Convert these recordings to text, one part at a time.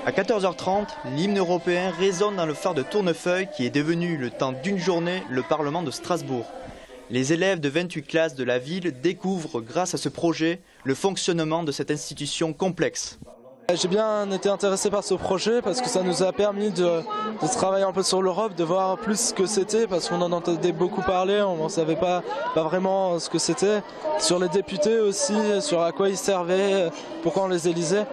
À 14h30, l'hymne européen résonne dans le phare de Tournefeuille qui est devenu, le temps d'une journée, le Parlement de Strasbourg. Les élèves de 28 classes de la ville découvrent, grâce à ce projet, le fonctionnement de cette institution complexe. J'ai bien été intéressé par ce projet parce que ça nous a permis de travailler un peu sur l'Europe, de voir plus ce que c'était, parce qu'on en entendait beaucoup parler, on ne savait pas vraiment ce que c'était. Sur les députés aussi, sur à quoi ils servaient, pourquoi on les élisait.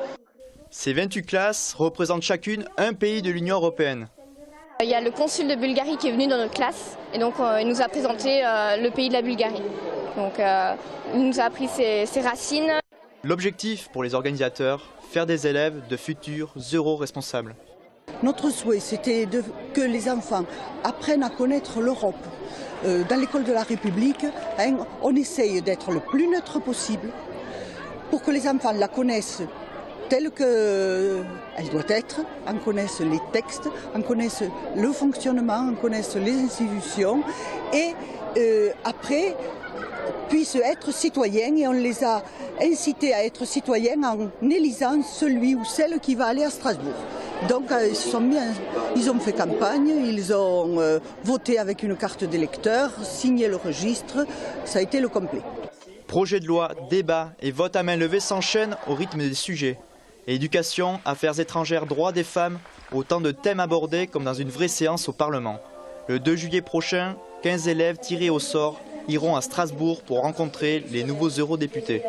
Ces 28 classes représentent chacune un pays de l'Union européenne. Il y a le consul de Bulgarie qui est venu dans notre classe et donc il nous a présenté le pays de la Bulgarie. Donc il nous a appris ses racines. L'objectif pour les organisateurs, faire des élèves de futurs euro-responsables. Notre souhait, c'était que les enfants apprennent à connaître l'Europe. Dans l'école de la République, on essaye d'être le plus neutre possible pour que les enfants la connaissent telle qu'elle doit être, en connaissent les textes, en connaissent le fonctionnement, en connaissent les institutions et après puissent être citoyens, et on les a incités à être citoyens en élisant celui ou celle qui va aller à Strasbourg. Donc ils ont fait campagne, ils ont voté avec une carte d'électeur, signé le registre, ça a été le complet. Projet de loi, débat et vote à main levée s'enchaînent au rythme des sujets. Éducation, affaires étrangères, droits des femmes, autant de thèmes abordés comme dans une vraie séance au Parlement. Le 2 juillet prochain, 15 élèves tirés au sort iront à Strasbourg pour rencontrer les nouveaux eurodéputés.